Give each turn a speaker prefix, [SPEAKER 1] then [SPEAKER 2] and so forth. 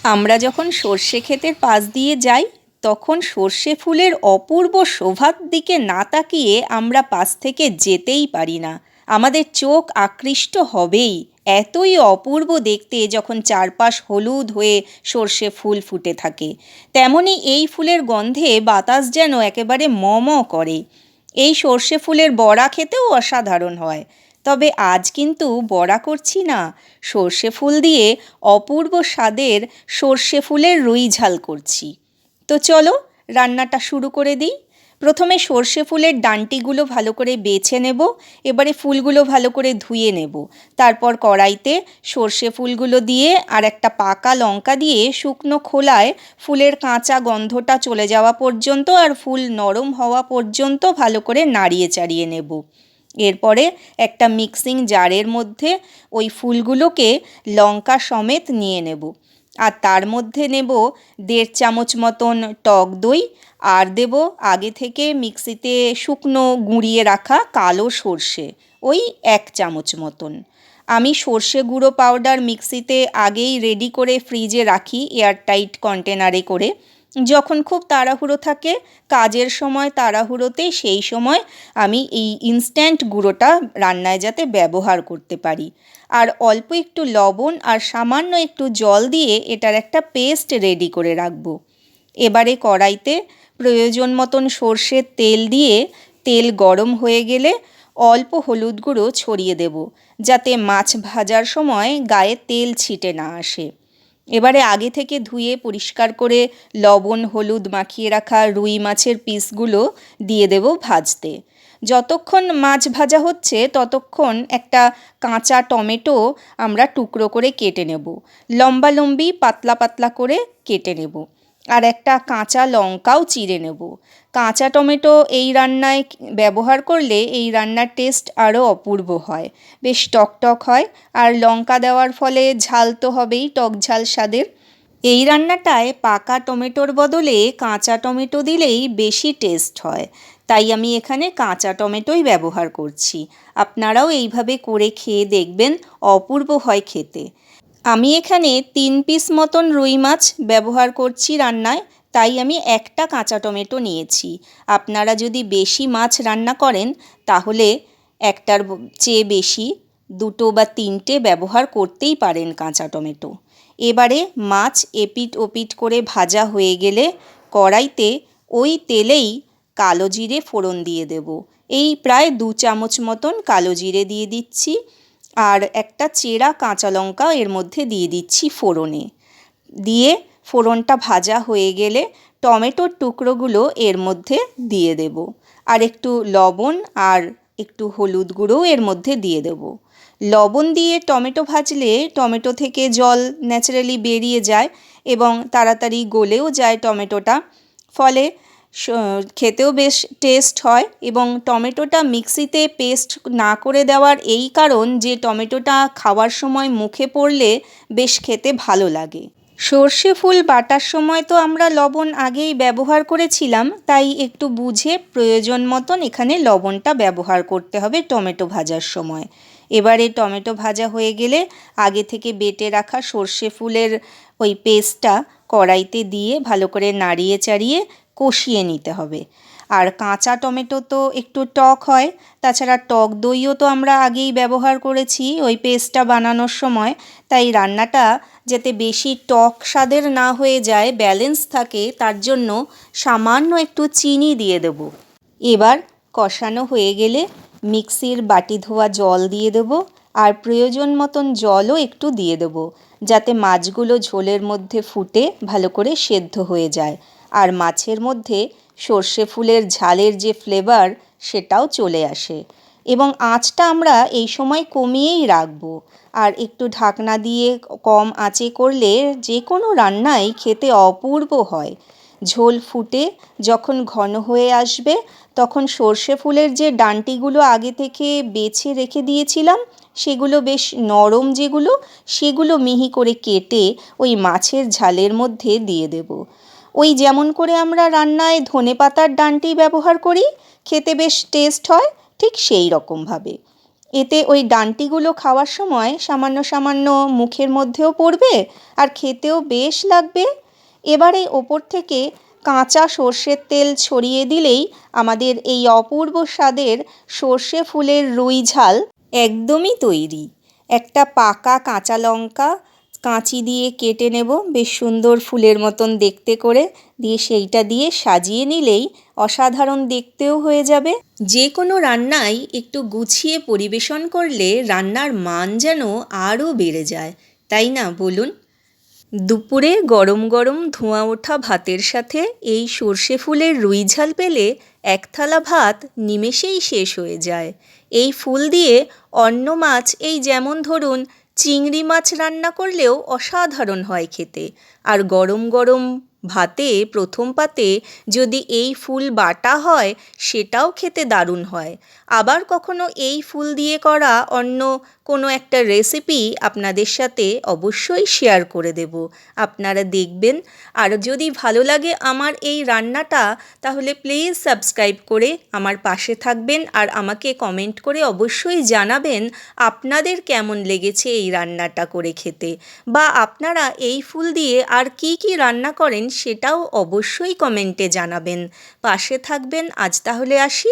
[SPEAKER 1] আমরা যখন সর্ষে ক্ষেতের পাশ দিয়ে যাই তখন সর্ষে ফুলের অপূর্ব শোভার দিকে না তাকিয়ে আমরা পাশ থেকে যেতেই পারি না। আমাদের চোখ আকৃষ্ট হবেই। এতই অপূর্ব দেখতে যখন চারপাশ হলুদ হয়ে সর্ষে ফুল ফুটে থাকে। তেমনি এই ফুলের গন্ধে বাতাস যেন একেবারে ম ম করে। এই সর্ষে ফুলের বড়া খেতেও অসাধারণ হয়। তবে আজ কিন্তু বড়া করছি না, সর্ষে ফুল দিয়ে অপূর্ব স্বাদের সর্ষে ফুলের রুই ঝাল করছি। তো চলো রান্নাটা শুরু করে দিই। প্রথমে সর্ষে ফুলের ডাঁটিগুলো ভালো করে বেছে নেব। এবারে ফুলগুলো ভালো করে ধুয়ে নেব। তারপর কড়াইতে সর্ষে ফুলগুলো দিয়ে আর একটা পাকা লঙ্কা দিয়ে শুকনো খোলায় ফুলের কাঁচা গন্ধটা চলে যাওয়া পর্যন্ত আর ফুল নরম হওয়া পর্যন্ত ভালো করে নাড়িয়ে চাড়িয়ে নেব। এরপরে একটা মিক্সিং জারের মধ্যে ওই ফুলগুলোকে লঙ্কা সমেত নিয়ে নেব। আর তার মধ্যে নেব 1.5 চামচ মতন টক দই, আর দেব আগে থেকে মিক্সিতে শুকনো গুঁড়িয়ে রাখা কালো সর্ষে, ওই 1 চামচ মতন। আমি সর্ষে গুঁড়ো পাউডার মিক্সিতে আগেই রেডি করে ফ্রিজে রাখি এয়ারটাইট কন্টেনারে করে। যখন খুব তাড়াহুড়ো থাকে, কাজের সময় তাড়াহুড়োতে, সেই সময় আমি এই ইনস্ট্যান্ট গুঁড়োটা রান্নায় যাতে ব্যবহার করতে পারি। আর অল্প একটু লবণ আর সামান্য একটু জল দিয়ে এটার একটা পেস্ট রেডি করে রাখবো। এবারে কড়াইতে প্রয়োজন মতন সর্ষের তেল দিয়ে তেল গরম হয়ে গেলে অল্প হলুদ গুঁড়ো ছড়িয়ে দেব, যাতে মাছ ভাজার সময় গায়ে তেল ছিটে না আসে। এবারে আগে থেকে ধুয়ে পরিষ্কার করে লবণ হলুদ মাখিয়ে রাখা রুই মাছের পিসগুলো দিয়ে দেব ভাজতে। যতক্ষণ মাছ ভাজা হচ্ছে ততক্ষণ একটা কাঁচা টমেটো আমরা টুকরো করে কেটে নেব, লম্বা লম্বি পাতলা পাতলা করে কেটে নেব। আর একটা কাঁচা লঙ্কাও চিড়ে নেব। কাঁচা টমেটো এই রান্নায় ব্যবহার করলে এই রান্নার টেস্ট আরও অপূর্ব হয়, বেশ টকটক হয়। আর লঙ্কা দেওয়ার ফলে ঝাল তো হবেই, টক ঝাল স্বাদের। এই রান্নাটায় পাকা টমেটোর বদলে কাঁচা টমেটো দিলেই বেশি টেস্ট হয়, তাই আমি এখানে কাঁচা টমেটোই ব্যবহার করছি। আপনারাও এইভাবে করে খেয়ে দেখবেন, অপূর্ব হয় খেতে। আমি এখানে 3 পিস মতন রুই মাছ ব্যবহার করছি রান্নায়, তাই আমি একটা কাঁচা টমেটো নিয়েছি। আপনারা যদি বেশি মাছ রান্না করেন তাহলে একটার চেয়ে বেশি 2 বা 3টে ব্যবহার করতেই পারেন কাঁচা টমেটো। এবারে মাছ এপিট ওপিট করে ভাজা হয়ে গেলে কড়াইতে ওই তেলেই কালো জিরে ফোড়ন দিয়ে দেব। এই প্রায় 2 চামচ মতন কালো জিরে দিয়ে দিচ্ছি। আর একটা চেরা কাঁচা লঙ্কা এর মধ্যে দিয়ে দিচ্ছি ফোড়নে। দিয়ে ফোড়নটা ভাজা হয়ে গেলে টমেটোর টুকরোগুলো এর মধ্যে দিয়ে দেব। আর একটু লবণ আর একটু হলুদ গুঁড়োও এর মধ্যে দিয়ে দেব। লবণ দিয়ে টমেটো ভাজলে টমেটো থেকে জল ন্যাচারালি বেরিয়ে যায় এবং তাড়াতাড়ি গলেও যায় টমেটোটা, ফলে খেতেও বেশ টেস্ট হয়। এবং টমেটোটা মিক্সিতে পেস্ট না করে দেওয়ার এই কারণ যে টমেটোটা খাওয়ার সময় মুখে পড়লে বেশ খেতে ভালো লাগে। সর্ষে ফুল বাটার সময় তো আমরা লবণ আগেই ব্যবহার করেছিলাম, তাই একটু বুঝে প্রয়োজন মতন এখানে লবণটা ব্যবহার করতে হবে টমেটো ভাজার সময়। এবারে টমেটো ভাজা হয়ে গেলে আগে থেকে বেটে রাখা সর্ষে ফুলের ওই পেস্টটা কড়াইতে দিয়ে ভালো করে নাড়িয়ে চাড়িয়ে কষিয়ে নিতে হবে। আর কাঁচা টমেটো তো একটু টক হয়, তাছাড়া টক দইও তো আমরা আগেই ব্যবহার করেছি ওই পেস্টটা বানানোর সময়। তাই রান্নাটা যাতে বেশি টক স্বাদের না হয়ে যায়, ব্যালেন্স থাকে, তার জন্য সামান্য একটু চিনি দিয়ে দেব। এবার কষানো হয়ে গেলে মিক্সির বাটি ধোয়া জল দিয়ে দেব। আর প্রয়োজন মতন জলও একটু দিয়ে দেব, যাতে মাছগুলো ঝোলের মধ্যে ফুটে ভালো করে সেদ্ধ হয়ে যায় আর মাছের মধ্যে সর্ষে ফুলের ঝালের যে ফ্লেভার সেটাও চলে আসে। এবং আঁচটা আমরা এই সময় কমিয়েই রাখবো। আর একটু ঢাকনা দিয়ে কম আঁচে করলে যে কোনো রান্নাই খেতে অপূর্ব হয়। ঝোল ফুটে যখন ঘন হয়ে আসবে তখন সর্ষে ফুলের যে ডাঁটিগুলো আগে থেকে বেছে রেখে দিয়েছিলাম, সেগুলো বেশ নরম যেগুলো, সেগুলো মিহি করে কেটে ওই মাছের ঝালের মধ্যে দিয়ে দেব। ওই যেমন করে আমরা রান্নায় ধনেপাতার ডাঁটি ব্যবহার করি, খেতে বেশ টেস্ট হয়, ঠিক সেই রকমভাবে। এতে ওই ডান্টিগুলো খাওয়ার সময় সামান্য সামান্য মুখের মধ্যেও পড়বে আর খেতেও বেশ লাগবে। এবারে ওপর থেকে কাঁচা সর্ষের তেল ছড়িয়ে দিলেই আমাদের এই অপূর্ব স্বাদের সর্ষে ফুলের রুই ঝাল একদমই তৈরি। একটা পাকা কাঁচা লঙ্কা কাঁচি দিয়ে কেটে নেব বেশ সুন্দর ফুলের মতন দেখতে করে, দিয়ে সেইটা দিয়ে সাজিয়ে নিলেই অসাধারণ দেখতেও হয়ে যাবে। যে কোনো রান্নাই একটু গুছিয়ে পরিবেশন করলে রান্নার মান যেন আরও বেড়ে যায়, তাই না বলুন? দুপুরে গরম গরম ধোঁয়া ওঠা ভাতের সাথে এই সর্ষে ফুলের রুই ঝাল পেলে এক থালা ভাত নিমেষেই শেষ হয়ে যায়। এই ফুল দিয়ে অন্য মাছ, এই যেমন ধরুন চিংড়ি মাছ রান্না করলেও অসাধারণ হয় খেতে। আর গরম গরম ভাতে প্রথম পাতে যদি এই ফুল বাটা হয় সেটাও খেতে দারুণ হয়। আবার কখনো এই ফুল দিয়ে করা অন্য কোনো একটা রেসিপি আপনাদের সাথে অবশ্যই শেয়ার করে দেব, আপনারা দেখবেন। আর যদি ভালো লাগে আমার এই রান্নাটা তাহলে প্লিজ সাবস্ক্রাইব করে আমার পাশে থাকবেন আর আমাকে কমেন্ট করে অবশ্যই জানাবেন আপনাদের কেমন লেগেছে এই রান্নাটা করে খেতে, বা আপনারা এই ফুল দিয়ে আর কি কি রান্না করেন সেটাও অবশ্যই কমেন্টে জানাবেন। পাশে থাকবেন। আজ তাহলে আসি।